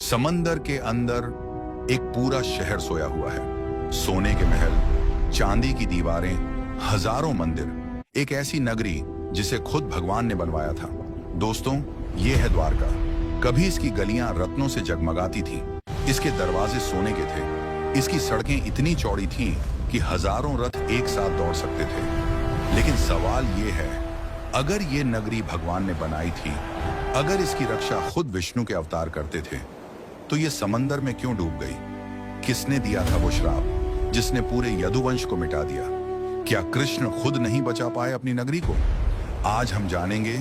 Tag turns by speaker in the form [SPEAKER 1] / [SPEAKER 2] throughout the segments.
[SPEAKER 1] समंदर के अंदर एक पूरा शहर सोया हुआ है। सोने के महल, चांदी की दीवारें, हजारों मंदिर, एक ऐसी नगरी जिसे खुद भगवान ने बनवाया था। दोस्तों, ये है द्वारका। कभी इसकी गलियां रत्नों से जगमगाती थीं, इसके दरवाजे सोने के थे, इसकी सड़कें इतनी चौड़ी थीं कि हजारों रथ एक साथ दौड़ सकते थे। लेकिन सवाल ये है, अगर ये नगरी भगवान ने बनाई थी, अगर इसकी रक्षा खुद विष्णु के अवतार करते थे, तो ये समंदर में क्यों डूब गई? किसने दिया था वो श्राप जिसने पूरे यदुवंश को मिटा दिया? क्या कृष्ण खुद नहीं बचा पाए अपनी नगरी को? आज हम जानेंगे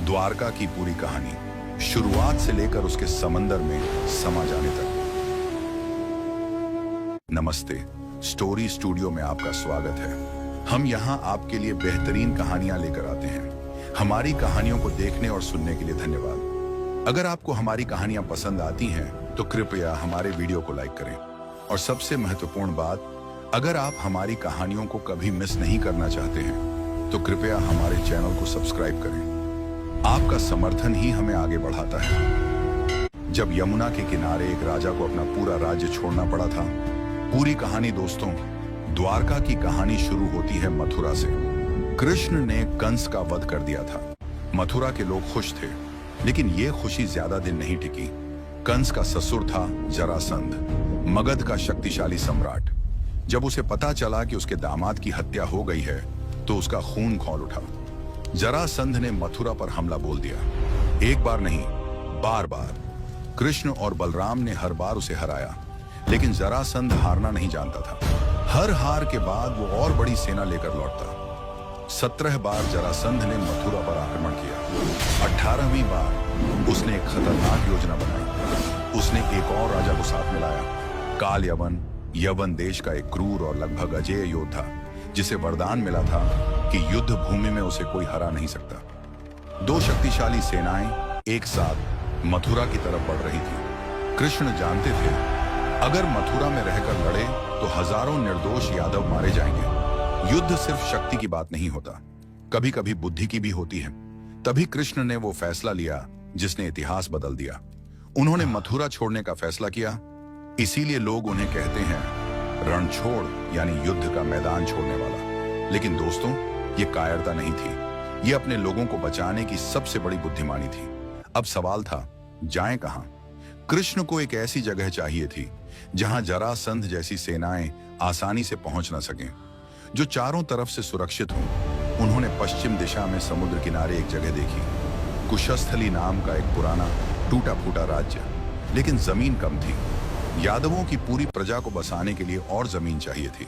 [SPEAKER 1] द्वारका की पूरी कहानी, शुरुआत से लेकर उसके समंदर में समा जाने तक। नमस्ते, स्टोरी स्टूडियो में आपका स्वागत है। हम यहाँ आपके लिए बेहतरीन कहानियां लेकर आते हैं। हमारी कहानियों को देखने और सुनने के लिए धन्यवाद। अगर आपको हमारी कहानियां पसंद आती हैं तो कृपया हमारे वीडियो को लाइक करें। और सबसे महत्वपूर्ण बात, अगर आप हमारी कहानियों को कभी मिस नहीं करना चाहते हैं तो कृपया हमारे चैनल को सब्सक्राइब करें। आपका समर्थन ही हमें आगे बढ़ाता है। जब यमुना के किनारे एक राजा को अपना पूरा राज्य छोड़ना पड़ा था। पूरी कहानी दोस्तों, द्वारका की कहानी शुरू होती है मथुरा से। कृष्ण ने कंस का वध कर दिया था। मथुरा के लोग खुश थे, लेकिन ये खुशी ज्यादा दिन नहीं टिकी। कंस का ससुर था जरासंध, मगध का शक्तिशाली सम्राट। जब उसे पता चला कि उसके दामाद की हत्या हो गई है तो उसका खून खौल उठा। जरासंध ने मथुरा पर हमला बोल दिया। एक बार नहीं, बार बार। कृष्ण और बलराम ने हर बार उसे हराया, लेकिन जरासंध हारना नहीं जानता था। हर हार के बाद वो और बड़ी सेना लेकर लौटता। 17 बार जरासंध ने मथुरा पर आक्रमण किया। 18वीं बार उसने एक खतरनाक योजना बनाई। उसने एक और राजा को साथ मिलाया, काल यवन देश का एक क्रूर और लगभग अजेय योद्धा, जिसे वरदान मिला था कि युद्ध भूमि में उसे कोई हरा नहीं सकता। दो शक्तिशाली सेनाएं एक साथ मथुरा की तरफ बढ़ रही थी। कृष्ण जानते थे, अगर मथुरा में रहकर लड़े तो हजारों निर्दोष यादव मारे जाएंगे। युद्ध सिर्फ शक्ति की बात नहीं होता, कभी कभी बुद्धि की भी होती है। तभी कृष्ण ने वो फैसला लिया जिसने इतिहास बदल दिया। उन्होंने मथुरा छोड़ने का फैसला किया। इसीलिए लोग उन्हें कहते हैं रणछोड़, यानी युद्ध का मैदान छोड़ने वाला। लेकिन दोस्तों, ये कायरता नहीं थी, ये अपने लोगों को बचाने की सबसे बड़ी बुद्धिमानी थी। अब सवाल था, जाएं कहां? कृष्ण को एक ऐसी जगह चाहिए थी जहां जरासंध जैसी सेनाएं आसानी से पहुंच न सकें, जो चारों तरफ से सुरक्षित हों। उन्होंने पश्चिम दिशा में समुद्र किनारे एक जगह देखी, कुशस्थली नाम का एक पुराना टूटा फूटा राज्य। लेकिन जमीन कम थी। यादवों की पूरी प्रजा को बसाने के लिए और जमीन चाहिए थी।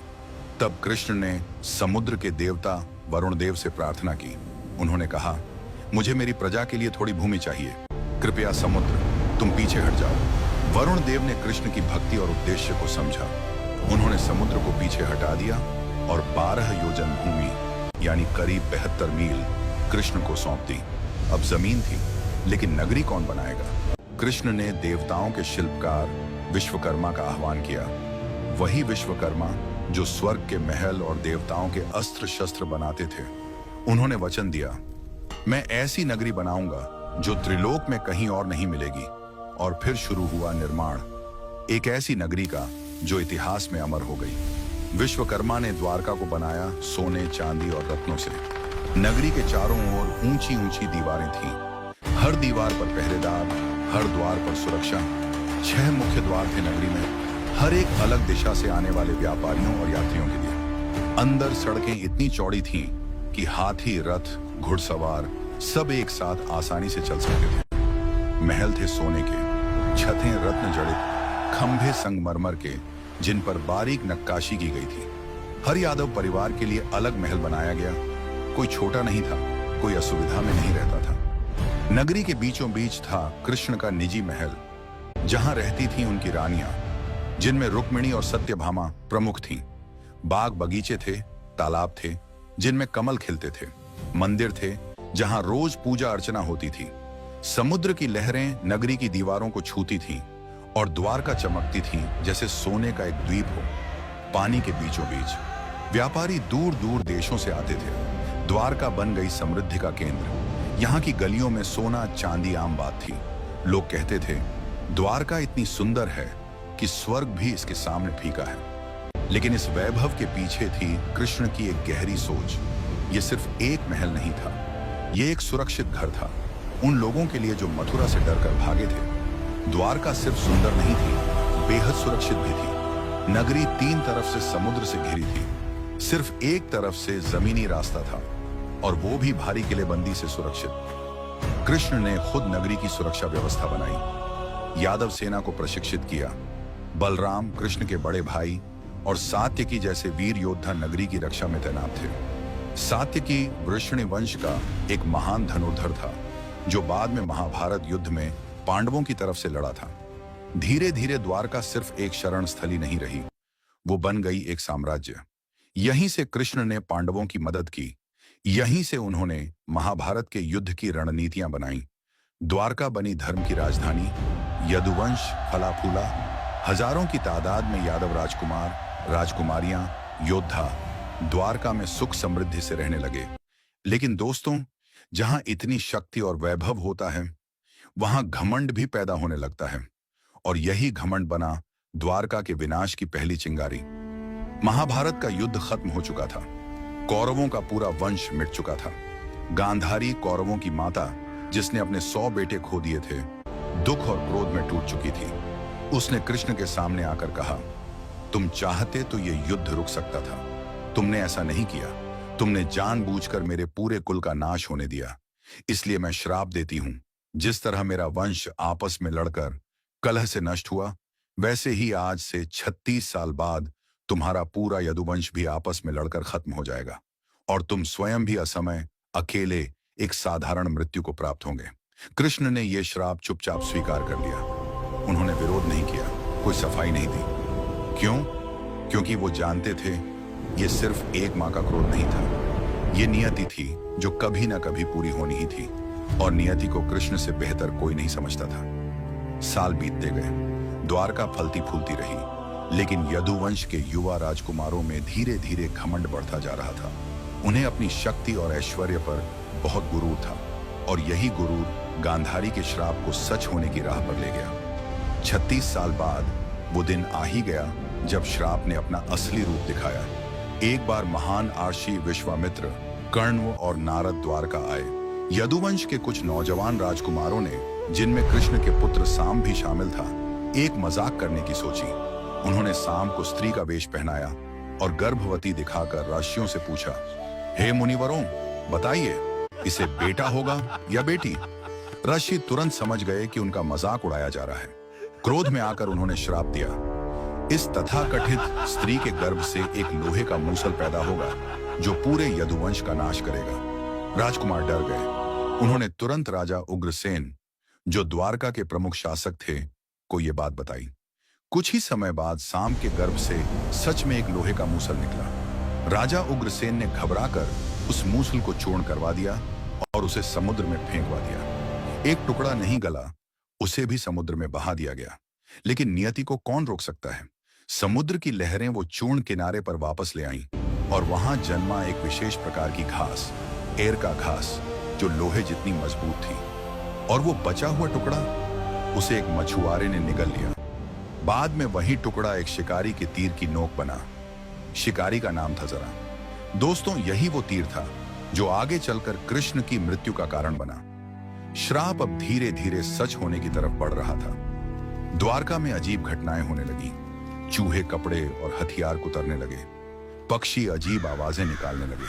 [SPEAKER 1] तब कृष्ण ने समुद्र के देवता वरुण देव से प्रार्थना की। उन्होंने कहा, मुझे मेरी प्रजा के लिए थोड़ी भूमि चाहिए, कृपया समुद्र तुम पीछे हट जाओ। वरुण देव ने कृष्ण की भक्ति और उद्देश्य को समझा। उन्होंने समुद्र को पीछे हटा दिया और 12 योजन भूमि, यानी करीब 72 मील, कृष्ण को सौंप दी। अब जमीन थी, लेकिन नगरी कौन बनाएगा? कृष्ण ने देवताओं के शिल्पकार विश्वकर्मा का आह्वान किया। वही विश्वकर्मा जो स्वर्ग के महल और देवताओं के अस्त्र शस्त्र बनाते थे। उन्होंने वचन दिया, मैं ऐसी नगरी बनाऊंगा जो त्रिलोक में कहीं और नहीं मिलेगी। और फिर शुरू हुआ निर्माण एक ऐसी नगरी का जो इतिहास में अमर हो गई। विश्वकर्मा ने द्वारका को बनाया सोने, चांदी और रत्नों से। नगरी के चारों ओर ऊंची ऊंची दीवारें थीं। हर दीवार पर पहरेदार, हर द्वार पर सुरक्षा। 6 मुख्य द्वार थे नगरी में, हर एक अलग दिशा से आने वाले व्यापारियों और यात्रियों के लिए। अंदर सड़कें इतनी चौड़ी थीं कि हाथी, रथ, घुड़सवार सब एक साथ आसानी से चल सकते थे। महल थे सोने के, छतें रत्न जड़ित, खंभे संगमरमर के जिन पर बारीक नक्काशी की गई थी। हर यादव परिवार के लिए अलग महल बनाया गया। कोई छोटा नहीं था, कोई असुविधा में नहीं रहता था। नगरी के बीचों बीच था कृष्ण का निजी महल, जहां रहती थीं उनकी रानियां, जिनमें रुक्मिणी और सत्यभामा प्रमुख थीं। बाग बगीचे थे, तालाब थे जिनमें कमल खिलते थे, मंदिर थे जहां रोज पूजा अर्चना होती थी। समुद्र की लहरें नगरी की दीवारों को छूती थीं और द्वारका चमकती थी जैसे सोने का एक द्वीप हो, पानी के बीचों बीच। व्यापारी दूर दूर देशों से आते थे। द्वारका बन गई समृद्धि का केंद्र। यहाँ की गलियों में सोना चांदी आम बात थी। लोग कहते थे, द्वारका इतनी सुंदर है कि स्वर्ग भी इसके सामने फीका है। लेकिन इस वैभव के पीछे थी कृष्ण की एक गहरी सोच। ये सिर्फ एक महल नहीं था, ये एक सुरक्षित घर था उन लोगों के लिए जो मथुरा से डरकर भागे थे। द्वारका सिर्फ सुंदर नहीं थी, बेहद सुरक्षित भी थी। नगरी 3 तरफ से समुद्र से घिरी थी, सिर्फ एक तरफ से जमीनी रास्ता था, और वो भी भारी किलेबंदी से सुरक्षित। कृष्ण ने खुद नगरी की सुरक्षा व्यवस्था बनाई, यादव सेना को प्रशिक्षित किया। बलराम, कृष्ण के बड़े भाई, और सात्यकी जैसे वीर योद्धा नगरी की रक्षा में तैनात थे। सात्यकी वृषणी वंश का एक महान धनुर्धर था, जो बाद में महाभारत युद्ध में पांडवों की तरफ से लड़ा था। धीरे धीरे द्वारका सिर्फ एक शरण स्थली नहीं रही, वो बन गई एक साम्राज्य। यहीं से कृष्ण ने पांडवों की मदद की, यहीं से उन्होंने महाभारत के युद्ध की रणनीतियां बनाई। द्वारका बनी धर्म की राजधानी, यदुवंश फला फूला, हजारों की तादाद में यादव राजकुमार, राजकुमारियां, योद्धा द्वारका में सुख समृद्धि से रहने लगे। लेकिन दोस्तों, जहां इतनी शक्ति और वैभव होता है, वहां घमंड भी पैदा होने लगता है, और यही घमंड बना द्वारका के विनाश की पहली चिंगारी। महाभारत का युद्ध खत्म हो चुका था, कौरवों का पूरा वंश मिट चुका था। गांधारी, कौरवों की माता, जिसने अपने 100 बेटे खो दिए थे, दुख और क्रोध में टूट चुकी थी। उसने कृष्ण के सामने आकर कहा, तुम चाहते तो ये युद्ध रुक सकता था, तुमने ऐसा नहीं किया। तुमने जानबूझकर मेरे पूरे कुल का नाश होने दिया। इसलिए मैं श्राप देती हूं, जिस तरह मेरा वंश आपस में लड़कर कलह से नष्ट हुआ, वैसे ही आज से 36 साल बाद तुम्हारा पूरा यदुवंश भी आपस में लड़कर खत्म हो जाएगा, और तुम स्वयं भी असमय अकेले एक साधारण मृत्यु को प्राप्त होंगे। कृष्ण ने यह श्राप चुपचाप स्वीकार कर लिया। उन्होंने विरोध नहीं किया, कोई सफाई नहीं दी। क्यों? क्योंकि वो जानते थे ये सिर्फ एक माँ का क्रोध नहीं था, ये नियति थी जो कभी ना कभी पूरी होनी ही थी, और नियति को कृष्ण से बेहतर कोई नहीं समझता था। साल बीतते गए, द्वारका फलती फूलती रही, लेकिन यदुवंश के युवा राजकुमारों में धीरे धीरे घमंड बढ़ता जा रहा था। उन्हें अपनी शक्ति और ऐश्वर्य पर बहुत गुरूर था, और यही गुरूर गांधारी के श्राप को सच होने की राह पर ले गया। 36 साल बाद वो दिन आ ही गया जब श्राप ने अपना असली रूप दिखाया। एक बार महान आर्षी विश्वामित्र, कर्ण और नारद द्वारका आए। यदुवंश के कुछ नौजवान राजकुमारों ने, जिनमें कृष्ण के पुत्र साम भी शामिल था, एक मजाक करने की सोची। उन्होंने साम को स्त्री का वेश पहनाया और गर्भवती दिखाकर ऋषियों से पूछा, हे मुनिवरों, बताइए इसे बेटा होगा या बेटी? ऋषि तुरंत समझ गए कि उनका मजाक उड़ाया जा रहा है। क्रोध में आकर उन्होंने श्राप दिया, इस तथाकथित स्त्री के गर्भ से एक लोहे का मूसल पैदा होगा जो पूरे यदुवंश का नाश करेगा। राजकुमार डर गए। उन्होंने तुरंत राजा उग्रसेन, जो द्वारका के प्रमुख शासक थे, को यह बात बताई। कुछ ही समय बाद साम के गर्भ से सच में एक लोहे का मूसल निकला। राजा उग्रसेन ने घबराकर उस मूसल को चूर्ण करवा दिया और उसे समुद्र में फेंकवा दिया। एक टुकड़ा नहीं गला, उसे भी समुद्र में बहा दिया गया। लेकिन नियति को कौन रोक सकता है? समुद्र की लहरें वो चूर्ण किनारे पर वापस ले आईं, और वहां जन्मा एक विशेष प्रकार की घास, एर का घास, जो लोहे जितनी मजबूत थी। और वो बचा हुआ टुकड़ा, उसे एक मछुआरे ने निगल लिया। बाद में वही टुकड़ा एक शिकारी के तीर की नोक बना। शिकारी का नाम था जरा। दोस्तों, यही वो तीर था जो आगे चलकर कृष्ण की मृत्यु का कारण बना। श्राप अब धीरे धीरे सच होने की तरफ बढ़ रहा था। द्वारका में अजीब घटनाएं होने लगी। चूहे कपड़े और हथियार कुतरने लगे, पक्षी अजीब आवाजें निकालने लगे,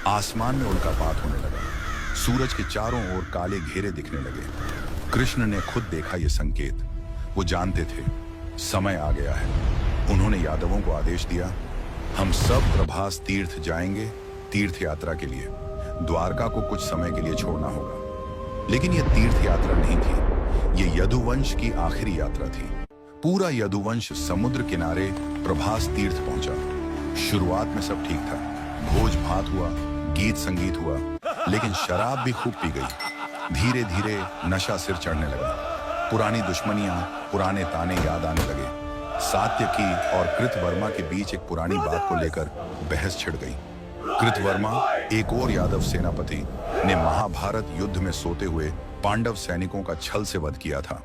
[SPEAKER 1] आसमान में उल्कापात होने लगा, सूरज के चारों ओर काले घेरे दिखने लगे। कृष्ण ने खुद देखा ये संकेत। वो जानते थे समय आ गया है। उन्होंने यादवों को आदेश दिया, हम सब प्रभास तीर्थ जाएंगे तीर्थ यात्रा के लिए। द्वारका को कुछ समय के लिए छोड़ना होगा। लेकिन यह तीर्थ यात्रा नहीं थी, ये यदुवंश की आखिरी यात्रा थी। पूरा यदुवंश समुद्र किनारे प्रभास तीर्थ पहुंचा। शुरुआत में सब ठीक था, भोज भात हुआ, गीत संगीत हुआ, लेकिन शराब भी खूब पी गई। धीरे धीरे नशा सिर चढ़ने लगा। पुरानी दुश्मनियां, पुराने ताने याद आने लगे। सात्यकी और कृतवर्मा के बीच एक पुरानी बात को लेकर बहस छिड़ गई। कृतवर्मा, एक और यादव सेनापति, ने महाभारत युद्ध में सोते हुए पांडव सैनिकों का छल से वध किया था।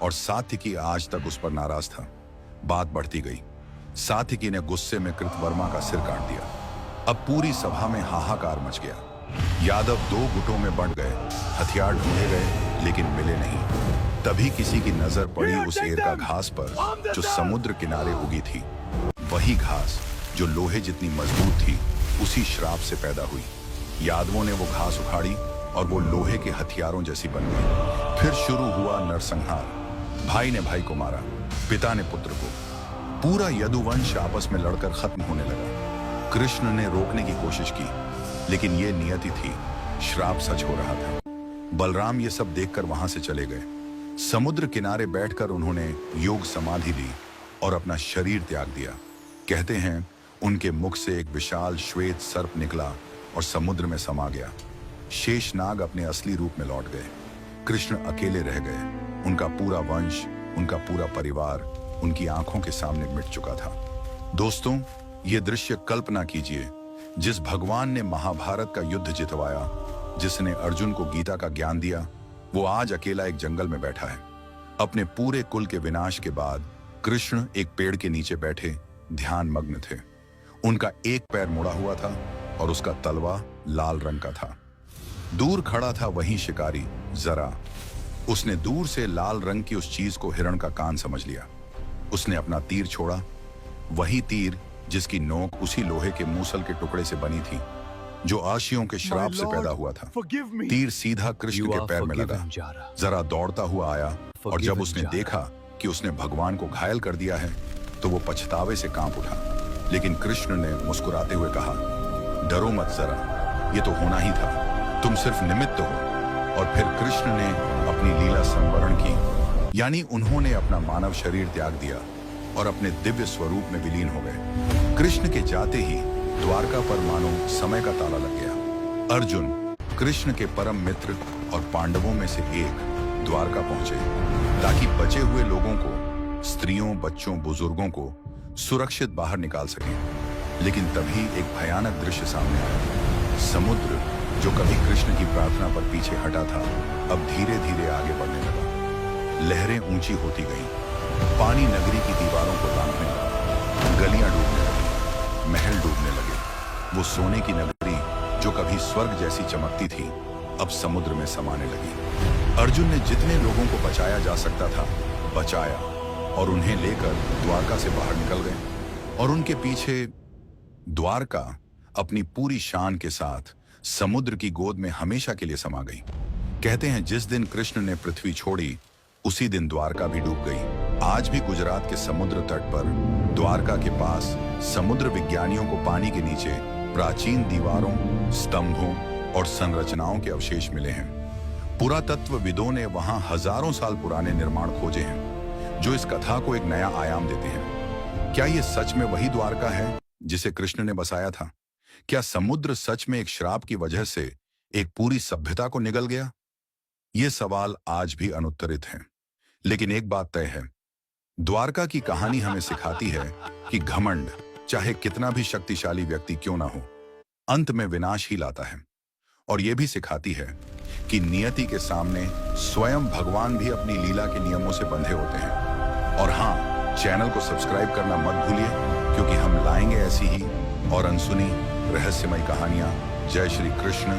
[SPEAKER 1] और सात्विकी आज तक उस पर नाराज था। बात बढ़ती गई। सात्विकी ने गुस्से में कृतवर्मा का सिर काट दिया। अब पूरी सभा में हाहाकार मच गया। यादव दो गुटों में बंट गए। हथियार ढूंढे गए लेकिन मिले नहीं। तभी किसी की नजर पड़ी उस एरका घास पर जो समुद्र किनारे उगी थी। वही घास जो लोहे जितनी मजबूत थी उसी श्राप से पैदा हुई। यादवों ने वो घास उखाड़ी और वो लोहे के हथियारों जैसी बन गई। फिर शुरू हुआ नरसंहार। भाई ने भाई को मारा, पिता ने पुत्र को। पूरा यदुवंश आपस में लड़कर खत्म होने लगा। कृष्ण ने रोकने की कोशिश की लेकिन ये नियति थी, श्राप सच हो रहा था। बलराम ये सब देखकर वहां से चले गए। समुद्र किनारे बैठकर उन्होंने योग समाधि ली और अपना शरीर त्याग दिया। कहते हैं उनके मुख से एक विशाल श्वेत सर्प निकला और समुद्र में समा गया। शेषनाग अपने असली रूप में लौट गए। कृष्ण अकेले रह गए। उनका पूरा वंश, उनका पूरा परिवार उनकी आंखों के सामने मिट चुका था। दोस्तों, ये दृश्य कल्पना कीजिए, जिस भगवान ने महाभारत का युद्ध जितवाया, जिसने अर्जुन को गीता का ज्ञान दिया, वो आज अकेला एक जंगल में बैठा है। अपने पूरे कुल के विनाश के बाद कृष्ण एक पेड़ के नीचे बैठे ध्यान मग्न थे। उनका एक पैर मुड़ा हुआ था और उसका तलवा लाल रंग का था। दूर खड़ा था वही शिकारी जरा। उसने दूर से लाल रंग की उस चीज को हिरण का कान समझ लिया। उसने अपना तीर छोड़ा, वही तीर जिसकी नोक उसी लोहे के मूसल के टुकड़े से बनी थी जो आशियों के श्राप से पैदा हुआ था। तीर सीधा कृष्ण के पैर में लगा। जरा दौड़ता हुआ आया और जब उसने देखा कि उसने भगवान को घायल कर दिया है तो वो पछतावे से कांप उठा। लेकिन कृष्ण ने मुस्कुराते हुए कहा, डरो मत जरा, ये तो होना ही था, तुम सिर्फ निमित्त हो। और फिर कृष्ण ने अपनी लीला संवरण की, यानी उन्होंने अपना मानव शरीर त्याग दिया और अपने दिव्य स्वरूप में विलीन हो गए। कृष्ण के जाते ही द्वारका पर मानो समय का ताला लग गया। अर्जुन, कृष्ण के परम मित्र और पांडवों में से एक, द्वारका पहुंचे ताकि बचे हुए लोगों को, स्त्रियों, बच्चों, बुजुर्गों को सुरक्षित बाहर निकाल सकें। लेकिन तभी एक भयानक दृश्य सामने आया। समुद्र, जो कभी कृष्ण की प्रार्थना पर पीछे हटा था, अब धीरे धीरे आगे बढ़ने लगा। लहरें ऊंची होती गईं। पानी नगरी की दीवारों को लांघने लगा। गलियां डूबने लगी, महल डूबने लगे। वो सोने की नगरी जो कभी स्वर्ग जैसी चमकती थी, अब समुद्र में समाने लगी। अर्जुन ने जितने लोगों को बचाया जा सकता था बचाया और उन्हें लेकर द्वारका से बाहर निकल गए। और उनके पीछे द्वारका अपनी पूरी शान के साथ समुद्र की गोद में हमेशा के लिए समा गई। कहते हैं जिस दिन कृष्ण ने पृथ्वी छोड़ी उसी दिन द्वारका भी डूब गई। आज भी गुजरात के समुद्र तट पर द्वारका के पास समुद्र विज्ञानियों को पानी के नीचे प्राचीन दीवारों, स्तंभों और संरचनाओं के अवशेष मिले हैं। पुरातत्वविदों ने वहां हजारों साल पुराने निर्माण खोजे हैं जो इस कथा को एक नया आयाम देते हैं। क्या ये सच में वही द्वारका है जिसे कृष्ण ने बसाया था? क्या समुद्र सच में एक श्राप की वजह से एक पूरी सभ्यता को निगल गया? ये सवाल आज भी अनुत्तरित हैं। लेकिन एक बात तय है, द्वारका की कहानी हमें सिखाती है कि घमंड, चाहे कितना भी शक्तिशाली व्यक्ति क्यों ना हो, अंत में विनाश ही लाता है। और यह भी सिखाती है कि नियति के सामने स्वयं भगवान भी अपनी लीला के नियमों से बंधे होते हैं। और हाँ, चैनल को सब्सक्राइब करना मत भूलिए, क्योंकि हम लाएंगे ऐसी ही और अनसुनी रहस्यमय कहानियां। जय श्री कृष्ण।